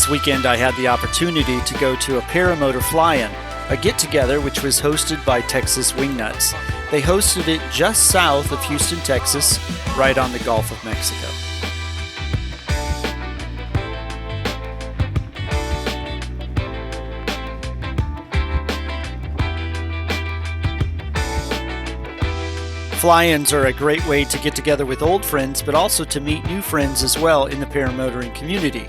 This weekend I had the opportunity to go to a Paramotor fly-in, a get-together which was hosted by Texas Wingnuts. They hosted it just south of Houston, Texas, right on the Gulf of Mexico. Fly-ins are a great way to get together with old friends, but also to meet new friends as well in the paramotoring community.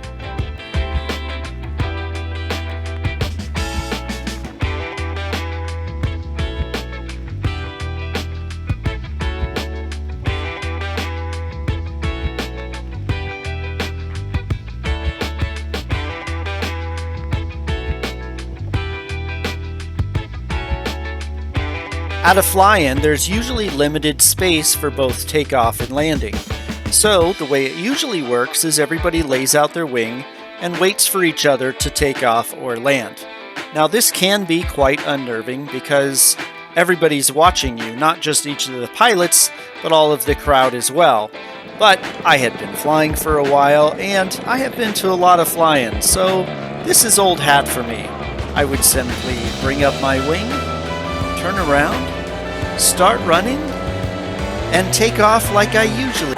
At a fly-in, there's usually limited space for both takeoff and landing. So, the way it usually works is everybody lays out their wing and waits for each other to take off or land. Now, this can be quite unnerving because everybody's watching you, not just each of the pilots, but all of the crowd as well. But I had been flying for a while, and I have been to a lot of fly-ins, so this is old hat for me. I would simply bring up my wing, turn around, start running, and take off like I usually.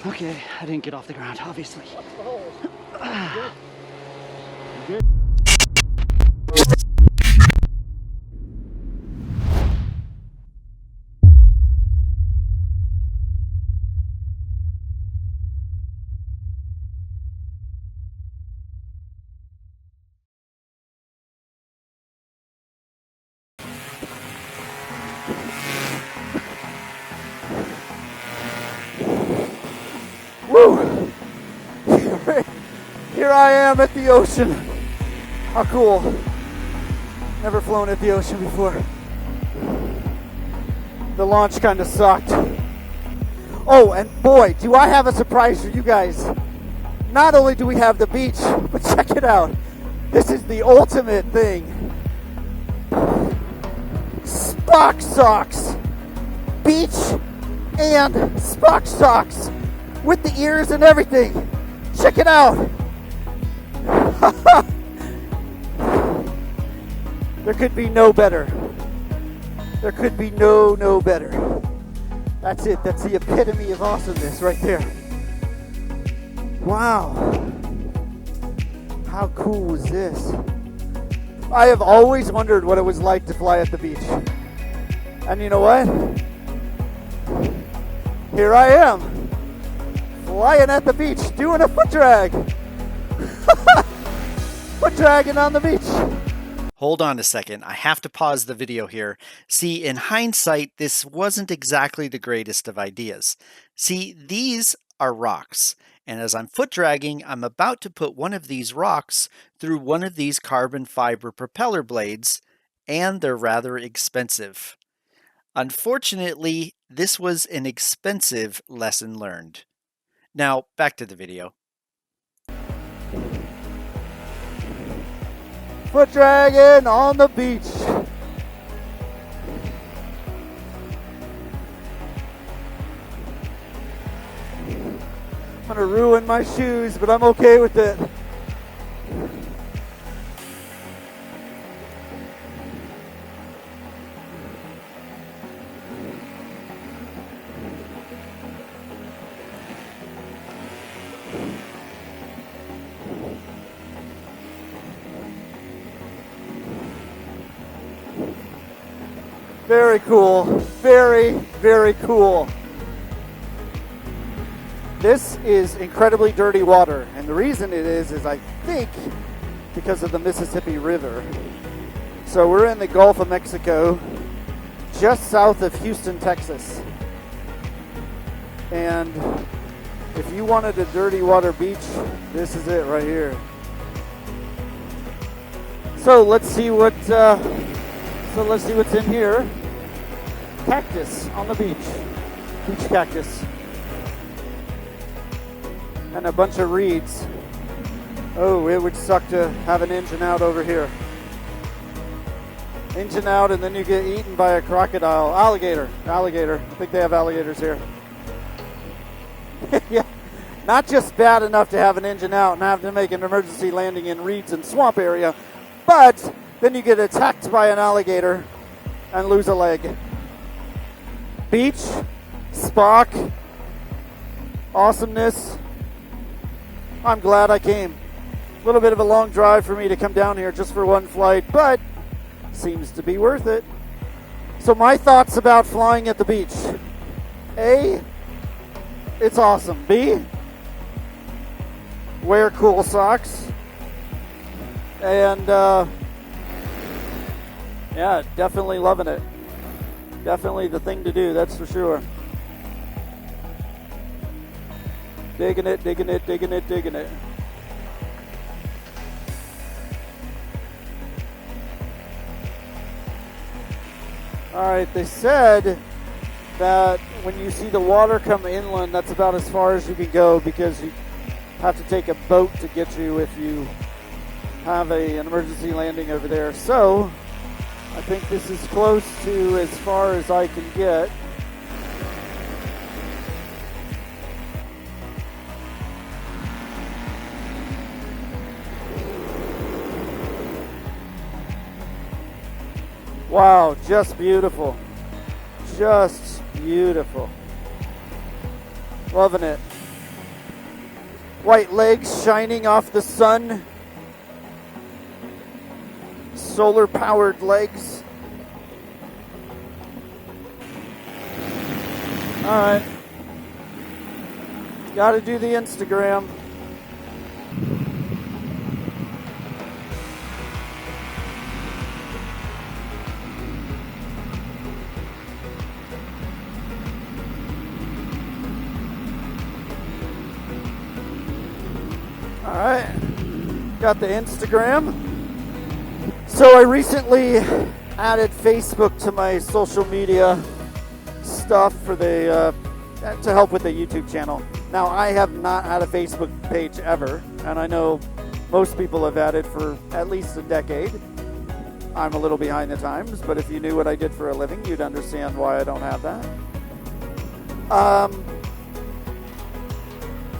Okay, I didn't get off the ground, obviously. Woo! Here I am at the ocean. How cool. Never flown at the ocean before. The launch kind of sucked. Oh, and boy, do I have a surprise for you guys. Not only do we have the beach, but check it out. This is the ultimate thing. Spock socks. Beach and Spock socks. With the ears and everything. Check it out. There could be no better. There could be no better. That's it. That's the epitome of awesomeness right there. Wow. How cool was this? I have always wondered what it was like to fly at the beach. And you know what? Here I am. Flying at the beach, doing a foot drag. Foot dragging on the beach. Hold on a second, I have to pause the video here. See, in hindsight, this wasn't exactly the greatest of ideas. See, these are rocks, and as I'm foot dragging, I'm about to put one of these rocks through one of these carbon fiber propeller blades, and they're rather expensive. Unfortunately, this was an expensive lesson learned. Now, back to the video. Foot dragging on the beach. I'm gonna ruin my shoes, but I'm okay with it. Very cool. Very cool. This is incredibly dirty water, and the reason it is I think because of the Mississippi River. So we're in the Gulf of Mexico, just south of Houston, Texas. And if you wanted a dirty water beach, this is it right here. So let's see what's in here. Cactus on the beach. Beach cactus. And a bunch of reeds. Oh, it would suck to have an engine out over here. Engine out, and then you get eaten by a Alligator. I think they have alligators here. Yeah, Not just bad enough to have an engine out and have to make an emergency landing in reeds and swamp area, but then you get attacked by an alligator and lose a leg. Beach, Spock, awesomeness. I'm glad I came. A little bit of a long drive for me to come down here just for one flight, but seems to be worth it. So my thoughts about flying at the beach. A, it's awesome. B, wear cool socks. And yeah, definitely loving it. Definitely the thing to do, that's for sure. Digging it, digging it, digging it, digging it. All right, they said that when you see the water come inland, that's about as far as you can go because you have to take a boat to get you if you have an emergency landing over there. So I think this is close to as far as I can get. Wow, just beautiful. Just beautiful. Loving it. White legs shining off the sun. Solar powered legs. All right. Got to do the Instagram. All right, got the Instagram. So I recently added Facebook to my social media stuff for the to help with the YouTube channel. Now I have not had a Facebook page ever, and I know most people have had it for at least a decade. I'm a little behind the times, but if you knew what I did for a living, you'd understand why I don't have that.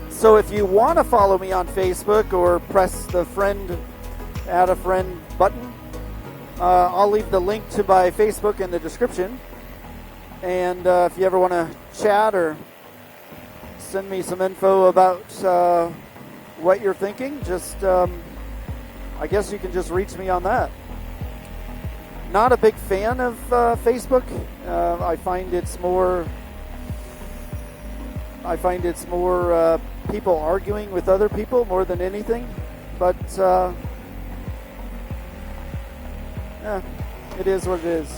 So if you want to follow me on Facebook or press the add a friend button, I'll leave the link to my Facebook in the description. And if you ever want to chat or send me some info about what you're thinking, just I guess you can just reach me on that. Not a big fan of Facebook. I find it's more people arguing with other people more than anything, but yeah, it is what it is.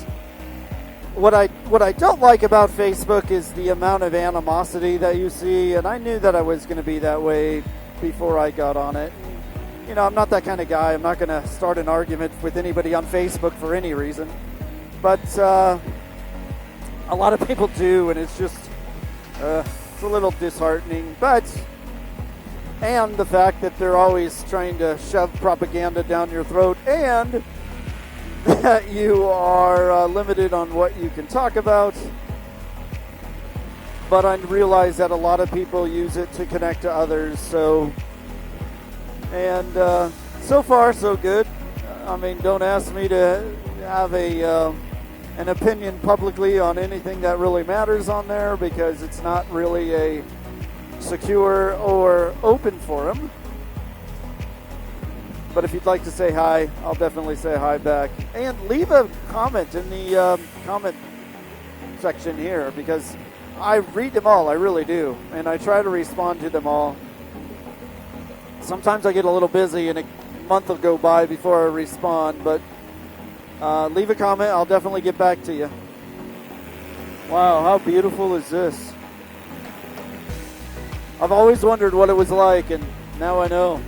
What I don't like about Facebook is the amount of animosity that you see, and I knew that I was going to be that way before I got on it. You know, I'm not that kind of guy. I'm not going to start an argument with anybody on Facebook for any reason, but a lot of people do, and it's just it's a little disheartening. And the fact that they're always trying to shove propaganda down your throat, and that you are limited on what you can talk about. But I realize that a lot of people use it to connect to others. So far so good. I mean, don't ask me to have an opinion publicly on anything that really matters on there, because it's not really a secure or open forum. But if you'd like to say hi, I'll definitely say hi back. And leave a comment in the comment section here, because I read them all, I really do. And I try to respond to them all. Sometimes I get a little busy and a month will go by before I respond, but leave a comment, I'll definitely get back to you. Wow, how beautiful is this? I've always wondered what it was like, and now I know.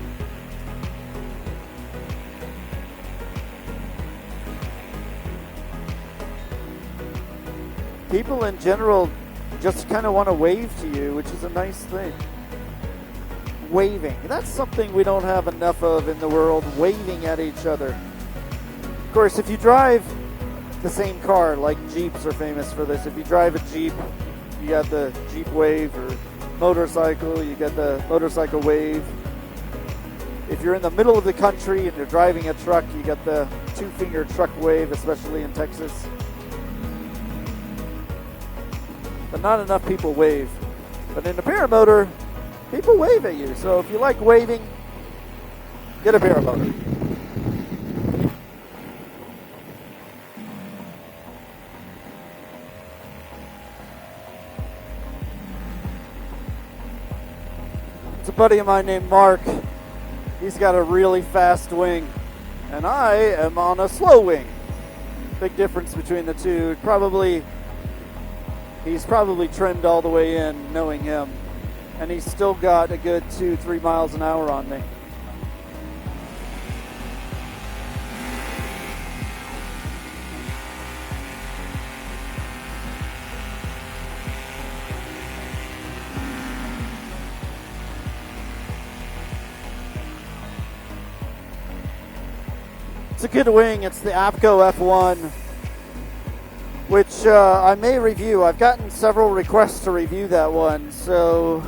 People in general just kind of want to wave to you, which is a nice thing. Waving. That's something we don't have enough of in the world, waving at each other. Of course, if you drive the same car, like Jeeps are famous for this. If you drive a Jeep, you got the Jeep wave, or motorcycle, you get the motorcycle wave. If you're in the middle of the country and you're driving a truck, you get the two-finger truck wave, especially in Texas. But not enough people wave. But in the paramotor, people wave at you. So if you like waving, get a paramotor. It's a buddy of mine named Mark. He's got a really fast wing, and I am on a slow wing. Big difference between the two. He's probably trimmed all the way in, knowing him, and he's still got a good 2-3 miles an hour on me. It's a good wing. It's the APCO F1, which I may review. I've gotten several requests to review that one, so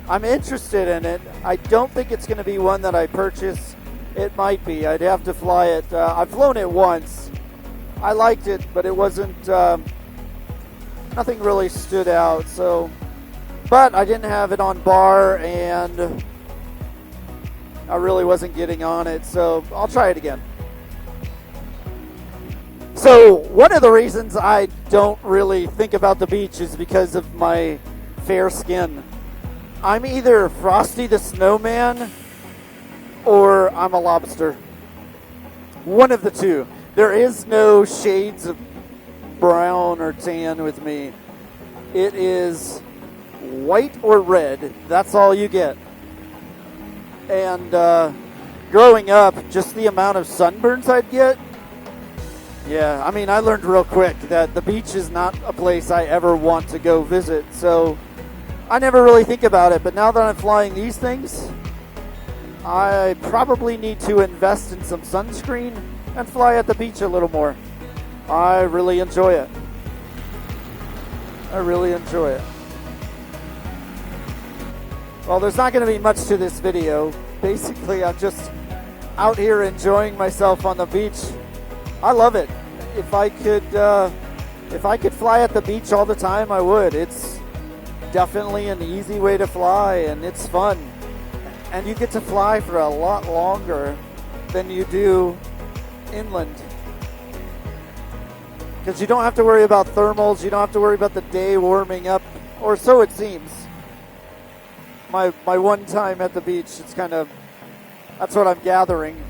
I'm interested in it. I don't think it's going to be one that I purchase. It might be. I'd have to fly it. I've flown it once. I liked it, but it wasn't, nothing really stood out. But I didn't have it on bar, and I really wasn't getting on it, so I'll try it again. So one of the reasons I don't really think about the beach is because of my fair skin. I'm either Frosty the Snowman or I'm a lobster. One of the two. There is no shades of brown or tan with me. It is white or red. That's all you get. And growing up, just the amount of sunburns I'd get, yeah, I mean, I learned real quick that the beach is not a place I ever want to go visit, so I never really think about it. But now that I'm flying these things, I probably need to invest in some sunscreen and fly at the beach a little more. I really enjoy it. I really enjoy it. Well, there's not going to be much to this video. Basically, I'm just out here enjoying myself on the beach. I love it. If I could fly at the beach all the time, I would. It's definitely an easy way to fly, and it's fun. And you get to fly for a lot longer than you do inland. Because you don't have to worry about thermals, you don't have to worry about the day warming up, or so it seems. My one time at the beach, it's kind of, that's what I'm gathering.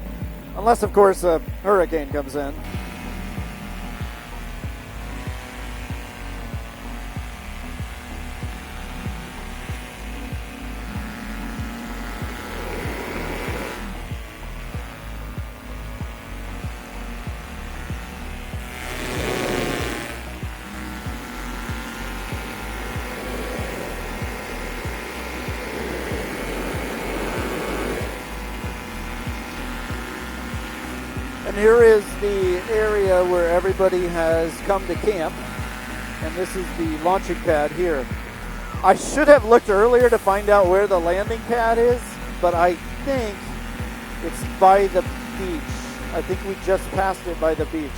Unless, of course, a hurricane comes in. And here is the area where everybody has come to camp. And this is the launching pad here. I should have looked earlier to find out where the landing pad is, but I think it's by the beach. I think we just passed it by the beach.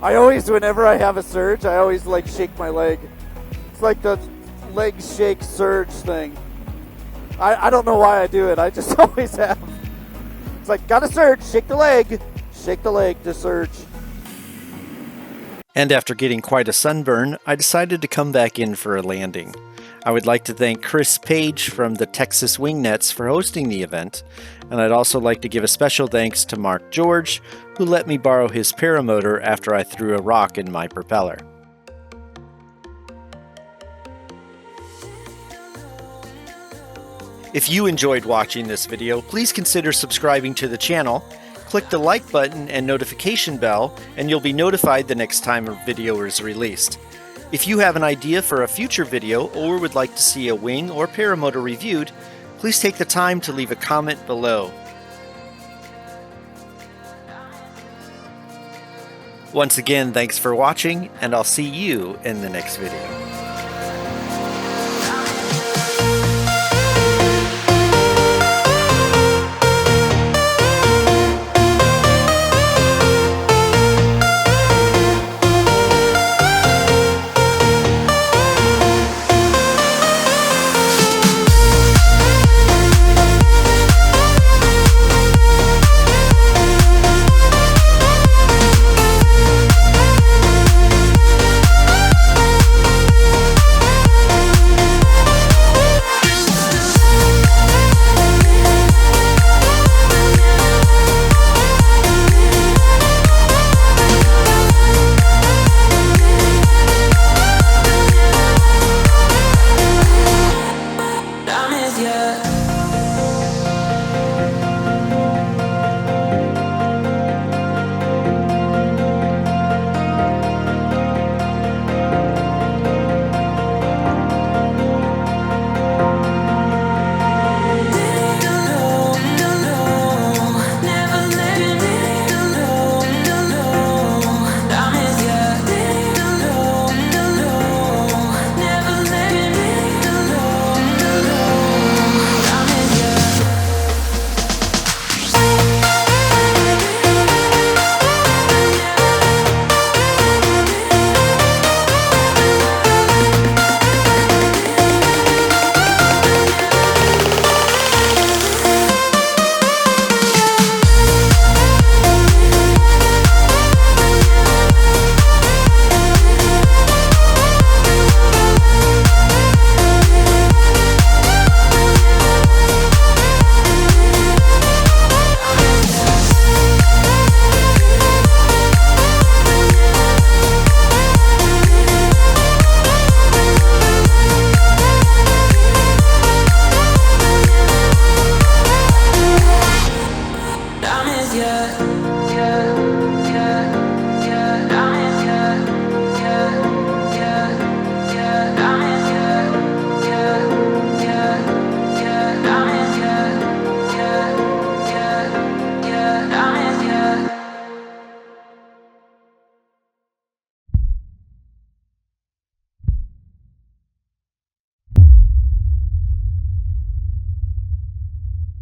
I always, whenever I have a surge, I always like shake my leg. It's like the leg shake surge thing. I don't know why I do it. I just always have. It's like, got to surge, shake the leg to surge. And after getting quite a sunburn, I decided to come back in for a landing. I would like to thank Chris Page from the Texas Wingnets for hosting the event, and I'd also like to give a special thanks to Mark George, who let me borrow his paramotor after I threw a rock in my propeller. If you enjoyed watching this video, please consider subscribing to the channel, click the like button and notification bell, and you'll be notified the next time a video is released. If you have an idea for a future video or would like to see a wing or paramotor reviewed, please take the time to leave a comment below. Once again, thanks for watching, and I'll see you in the next video.